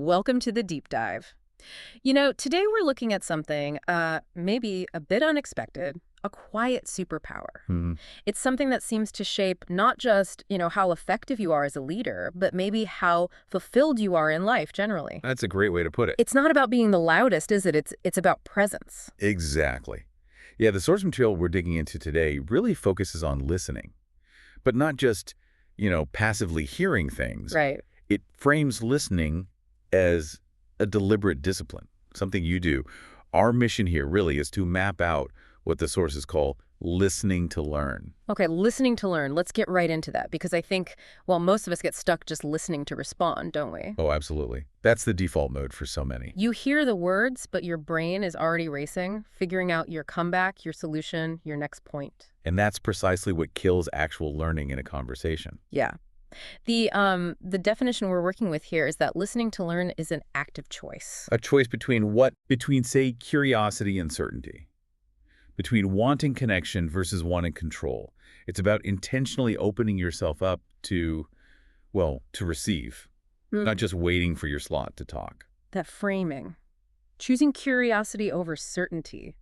Welcome to the deep dive. Today we're looking at something maybe a bit unexpected, a quiet superpower. Hmm. It's something that seems to shape not just, how effective you are as a leader, but maybe how fulfilled you are in life generally. That's a great way to put it. It's not about being the loudest, is it? It's about presence. Exactly. Yeah, the source material we're digging into today really focuses on listening, but not just, passively hearing things. Right. It frames listening as a deliberate discipline, something you do. Our mission here really is to map out what the sources call listening to learn. Okay, listening to learn. Let's get right into that because I think, well, most of us get stuck just listening to respond, don't we? Oh, absolutely. That's the default mode for so many. You hear the words, but your brain is already racing, figuring out your comeback, your solution, your next point. And that's precisely what kills actual learning in a conversation. Yeah. The definition we're working with here is that listening to learn is an active choice. A choice between what? Between, say, curiosity and certainty. Between wanting connection versus wanting control. It's about intentionally opening yourself up to, well, to receive, not just waiting for your slot to talk. That framing. Choosing curiosity over certainty.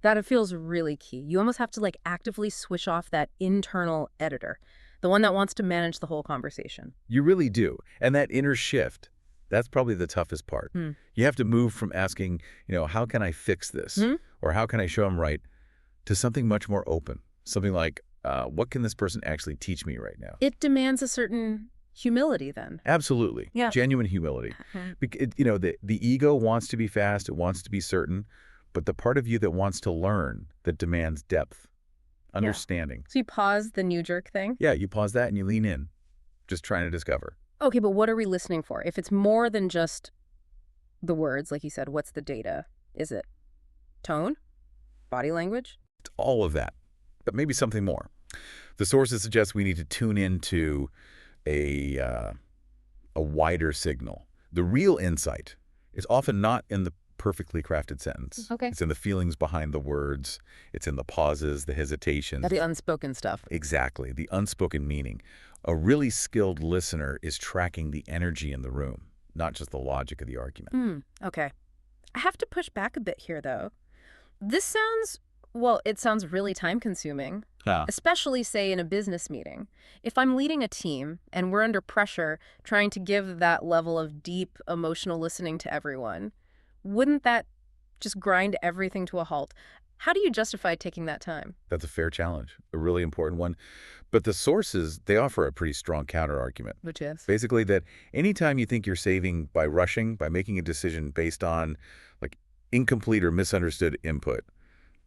That it feels really key. You almost have to actively switch off that internal editor, the one that wants to manage the whole conversation. You really do. And that inner shift, that's probably the toughest part. You have to move from asking, how can I fix this? Or how can I show them right? To something much more open. Something like, what can this person actually teach me right now? It demands a certain humility then. Absolutely. Yeah. Genuine humility. The ego wants to be fast. It wants to be certain. But the part of you that wants to learn, that demands depth, understanding. So you pause the knee-jerk thing? Yeah, you pause that and you lean in, just trying to discover. Okay, but what are we listening for? If it's more than just the words, like you said, what's the data? Is it tone? Body language? It's all of that, but maybe something more. The sources suggest we need to tune into a wider signal. The real insight is often not in the perfectly crafted sentence. Okay. It's in the feelings behind the words. It's in the pauses, the hesitations. The unspoken stuff. Exactly, the unspoken meaning. A really skilled listener is tracking the energy in the room, not just the logic of the argument. Okay. I have to push back a bit here, though. This sounds, it sounds really time-consuming, especially, say, in a business meeting. If I'm leading a team and we're under pressure trying to give that level of deep emotional listening to everyone, wouldn't that just grind everything to a halt? How do you justify taking that time? That's a fair challenge, a really important one. But the sources, they offer a pretty strong counter-argument. Which is? Basically that anytime you think you're saving by rushing, by making a decision based on incomplete or misunderstood input,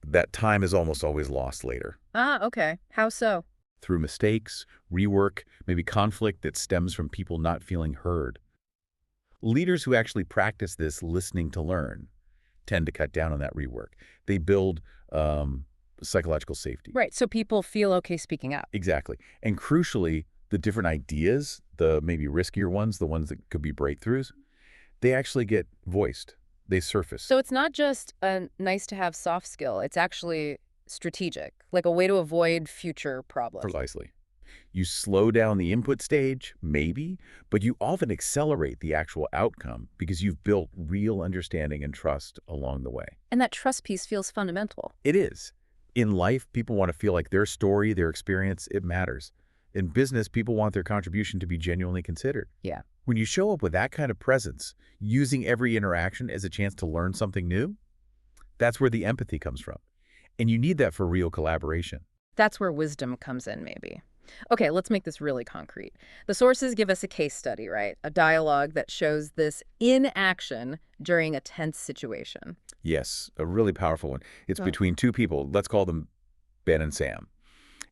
that time is almost always lost later. Okay. How so? Through mistakes, rework, maybe conflict that stems from people not feeling heard. Leaders who actually practice this listening to learn tend to cut down on that rework. They build psychological safety. Right, so people feel okay speaking out. Exactly. And crucially, the different ideas, the maybe riskier ones, the ones that could be breakthroughs, they actually get voiced. They surface. So it's not just a nice-to-have soft skill. It's actually strategic, like a way to avoid future problems. Precisely. You slow down the input stage, maybe, but you often accelerate the actual outcome because you've built real understanding and trust along the way. And that trust piece feels fundamental. It is. In life, people want to feel like their story, their experience, it matters. In business, people want their contribution to be genuinely considered. Yeah. When you show up with that kind of presence, using every interaction as a chance to learn something new, that's where the empathy comes from. And you need that for real collaboration. That's where wisdom comes in, maybe. Okay, let's make this really concrete. The sources give us a case study, right? A dialogue that shows this in action during a tense situation. Yes, a really powerful one. It's between two people. Let's call them Ben and Sam.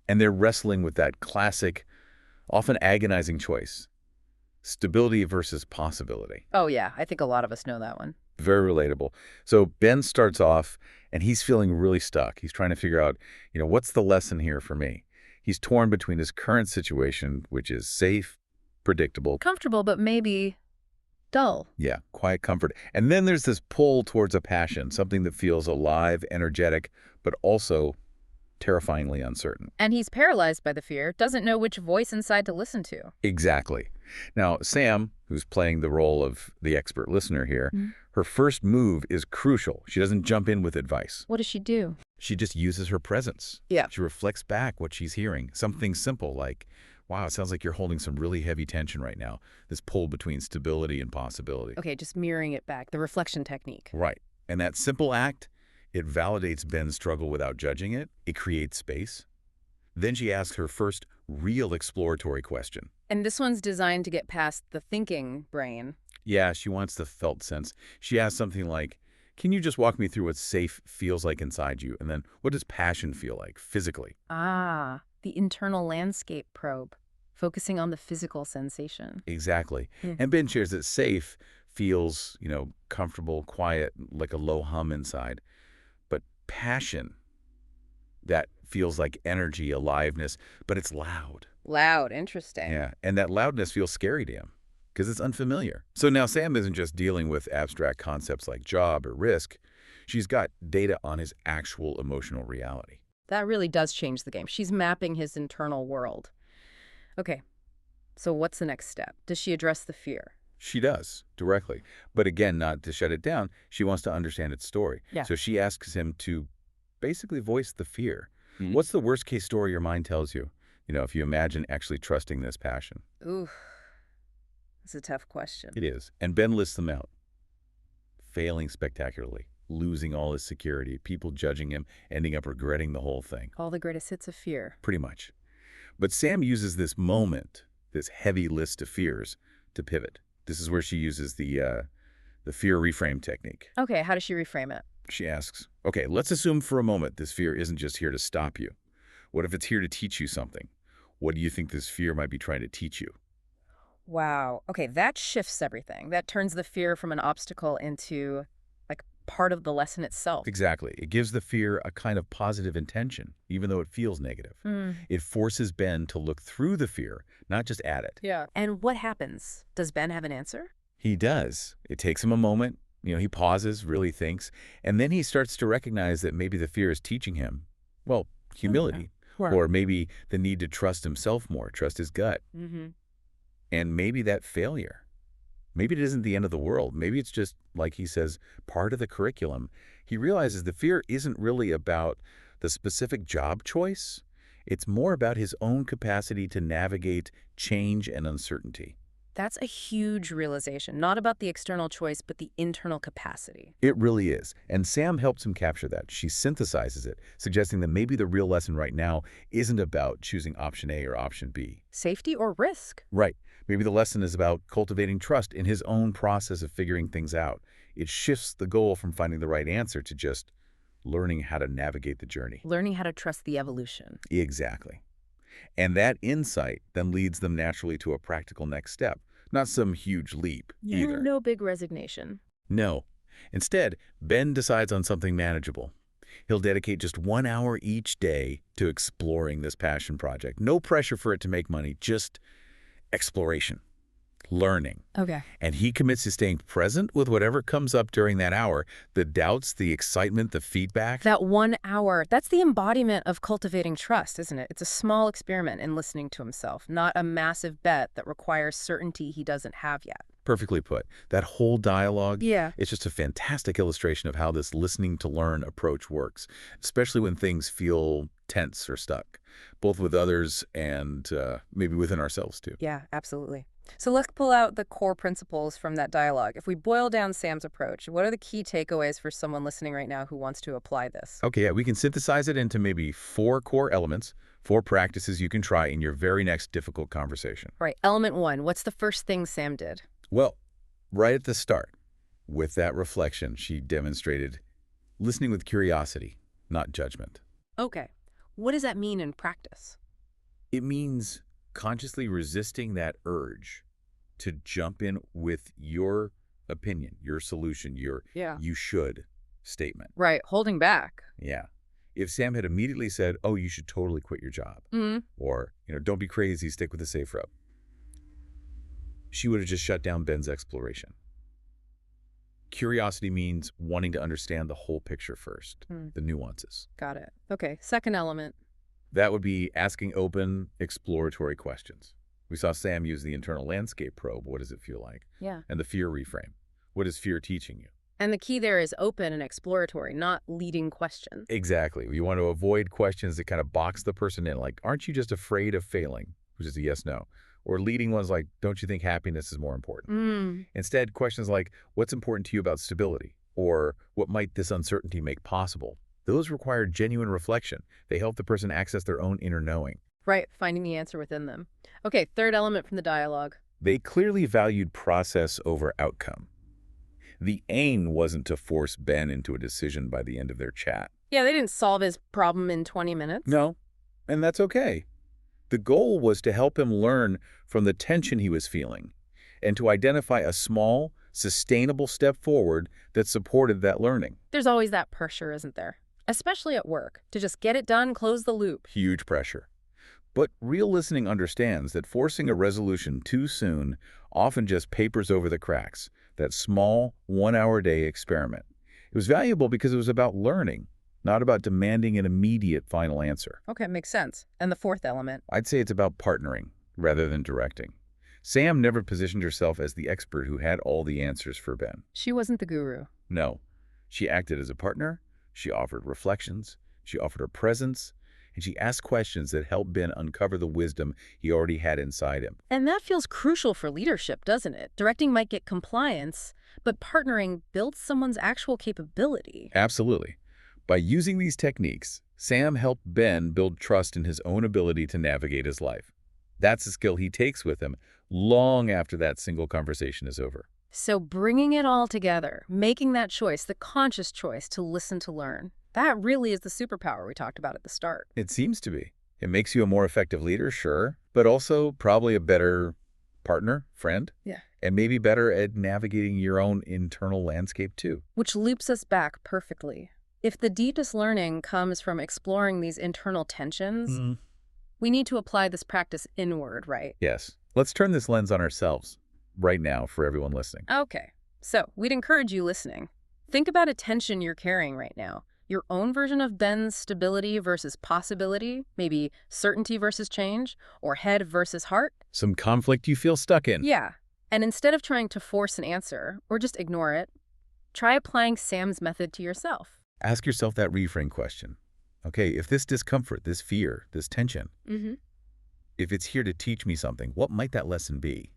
And they're wrestling with that classic, often agonizing choice. Stability versus possibility. Oh, yeah. I think a lot of us know that one. Very relatable. So Ben starts off, and he's feeling really stuck. He's trying to figure out, what's the lesson here for me? He's torn between his current situation, which is safe, predictable. Comfortable, but maybe dull. Yeah, quiet comfort. And then there's this pull towards a passion, something that feels alive, energetic, but also terrifyingly uncertain. And he's paralyzed by the fear, doesn't know which voice inside to listen to. Exactly. Now, Sam, who's playing the role of the expert listener here, Mhm. her first move is crucial. She doesn't jump in with advice. What does she do? She just uses her presence. Yeah. She reflects back what she's hearing. Something simple like, wow, it sounds like you're holding some really heavy tension right now. This pull between stability and possibility. Okay, just mirroring it back, the reflection technique. Right. And that simple act, it validates Ben's struggle without judging it. It creates space. Then she asks her first real exploratory question. And this one's designed to get past the thinking brain. Yeah, she wants the felt sense. She asks something like, can you just walk me through what safe feels like inside you? And then what does passion feel like physically? Ah, the internal landscape probe, focusing on the physical sensation. Exactly. And Ben shares that safe feels, comfortable, quiet, like a low hum inside. But passion, that feels like energy, aliveness, but it's loud. Loud, interesting. Yeah, and that loudness feels scary to him because it's unfamiliar. So now Sam isn't just dealing with abstract concepts like job or risk. She's got data on his actual emotional reality. That really does change the game. She's mapping his internal world. Okay, so what's the next step? Does she address the fear? She does, directly. But again, not to shut it down, she wants to understand its story. Yeah. So she asks him to basically voice the fear. What's the worst case story your mind tells you? If you imagine actually trusting this passion. Ooh, that's a tough question. It is. And Ben lists them out. Failing spectacularly, losing all his security, people judging him, ending up regretting the whole thing. All the greatest hits of fear. Pretty much. But Sam uses this moment, this heavy list of fears, to pivot. This is where she uses the fear reframe technique. Okay, how does she reframe it? She asks, okay, let's assume for a moment this fear isn't just here to stop you. What if it's here to teach you something? What do you think this fear might be trying to teach you? Wow. Okay, that shifts everything. That turns the fear from an obstacle into, like, part of the lesson itself. Exactly. It gives the fear a kind of positive intention, even though it feels negative. It forces Ben to look through the fear, not just at it. Yeah. And what happens? Does Ben have an answer? He does. It takes him a moment. He pauses, really thinks, and then he starts to recognize that maybe the fear is teaching him, well, humility, or maybe the need to trust himself more, trust his gut. And maybe that failure, maybe it isn't the end of the world. Maybe it's just, like he says, part of the curriculum. He realizes the fear isn't really about the specific job choice. It's more about his own capacity to navigate change and uncertainty. That's a huge realization, not about the external choice, but the internal capacity. It really is. And Sam helps him capture that. She synthesizes it, suggesting that maybe the real lesson right now isn't about choosing option A or option B. Safety or risk? Right. Maybe the lesson is about cultivating trust in his own process of figuring things out. It shifts the goal from finding the right answer to just learning how to navigate the journey. Learning how to trust the evolution. Exactly. And that insight then leads them naturally to a practical next step, not some huge leap either. No big resignation. No. Instead, Ben decides on something manageable. He'll dedicate just 1 hour each day to exploring this passion project. No pressure for it to make money, just exploration, learning. Okay. And he commits to staying present with whatever comes up during that hour, the doubts, the excitement, the feedback. That 1 hour, that's the embodiment of cultivating trust, isn't it? It's a small experiment in listening to himself, not a massive bet that requires certainty he doesn't have yet. Perfectly put. That whole dialogue, Yeah. it's just a fantastic illustration of how this listening to learn approach works, especially when things feel tense or stuck, both with others and maybe within ourselves too. Yeah, absolutely. So let's pull out the core principles from that dialogue. If we boil down Sam's approach, what are the key takeaways for someone listening right now who wants to apply this? Okay, yeah, we can synthesize it into maybe 4 core elements, 4 practices you can try in your very next difficult conversation. Right. Element 1, what's the first thing Sam did? Well, right at the start, with that reflection, she demonstrated listening with curiosity, not judgment. Okay. What does that mean in practice? It means consciously resisting that urge to jump in with your opinion, your solution, your you should statement. Right. Holding back. Yeah. If Sam had immediately said, oh, you should totally quit your job, or, don't be crazy, stick with the safe route, she would have just shut down Ben's exploration. Curiosity means wanting to understand the whole picture first, the nuances. Got it. Okay. Second element. That would be asking open, exploratory questions. We saw Sam use the internal landscape probe. What does it feel like? Yeah. And the fear reframe. What is fear teaching you? And the key there is open and exploratory, not leading questions. Exactly. You want to avoid questions that kind of box the person in, like, aren't you just afraid of failing? Which is a yes-no. Or leading ones like, don't you think happiness is more important? Instead, questions like, what's important to you about stability? Or what might this uncertainty make possible? Those require genuine reflection. They help the person access their own inner knowing. Right, finding the answer within them. Okay, third element from the dialogue. They clearly valued process over outcome. The aim wasn't to force Ben into a decision by the end of their chat. Yeah, they didn't solve his problem in 20 minutes. No, and that's okay. The goal was to help him learn from the tension he was feeling and to identify a small, sustainable step forward that supported that learning. There's always that pressure, isn't there? Especially at work, to just get it done, close the loop. Huge pressure. But real listening understands that forcing a resolution too soon often just papers over the cracks, that small, one-hour-a-day experiment. It was valuable because it was about learning, not about demanding an immediate final answer. Okay, makes sense. And the fourth element? I'd say it's about partnering rather than directing. Sam never positioned herself as the expert who had all the answers for Ben. She wasn't the guru. No. She acted as a partner, she offered reflections, she offered her presence, and she asked questions that helped Ben uncover the wisdom he already had inside him. And that feels crucial for leadership, doesn't it? Directing might get compliance, but partnering builds someone's actual capability. Absolutely. By using these techniques, Sam helped Ben build trust in his own ability to navigate his life. That's a skill he takes with him long after that single conversation is over. So bringing it all together, making that choice, the conscious choice to listen to learn, that really is the superpower we talked about at the start. It seems to be. It makes you a more effective leader, sure, but also probably a better partner, friend, Yeah. and maybe better at navigating your own internal landscape too. Which loops us back perfectly. If the deepest learning comes from exploring these internal tensions, we need to apply this practice inward, right? Yes. Let's turn this lens on ourselves right now for everyone listening. Okay. So we'd encourage you listening. Think about a tension you're carrying right now. Your own version of Ben's stability versus possibility, maybe certainty versus change, or head versus heart. Some conflict you feel stuck in. Yeah. And instead of trying to force an answer or just ignore it, try applying Sam's method to yourself. Ask yourself that reframe question. Okay, if this discomfort, this fear, this tension, if it's here to teach me something, what might that lesson be?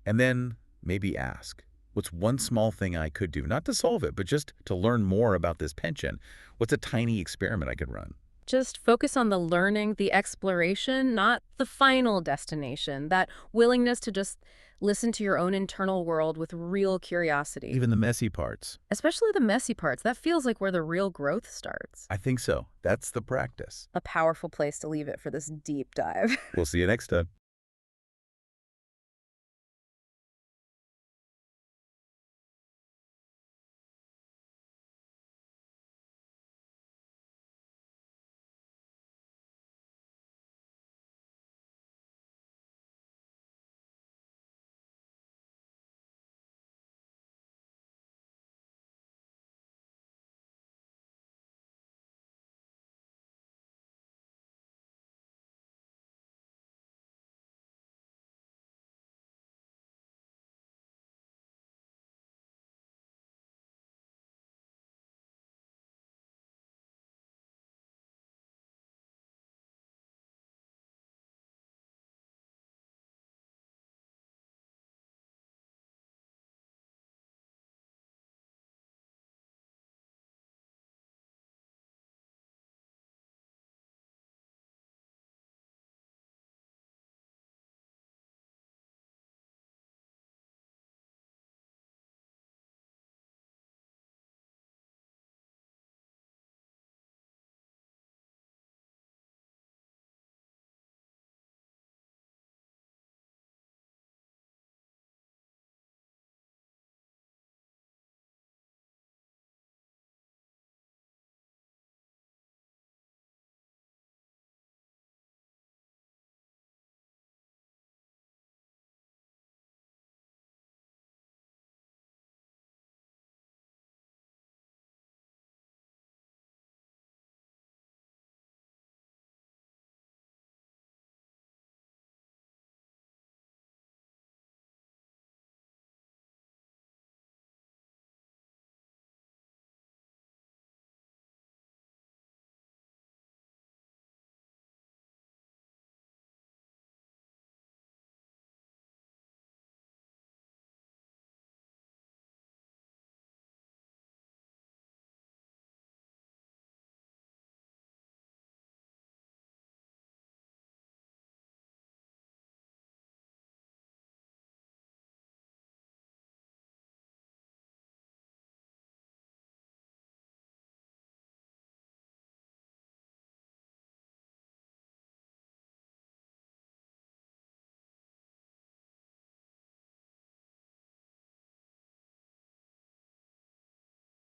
And then maybe ask, what's one small thing I could do? Not to solve it, but just to learn more about this tension. What's a tiny experiment I could run? Just focus on the learning, the exploration, not the final destination. That willingness to just listen to your own internal world with real curiosity. Even the messy parts. Especially the messy parts. That feels like where the real growth starts. I think so. That's the practice. A powerful place to leave it for this deep dive. We'll see you next time.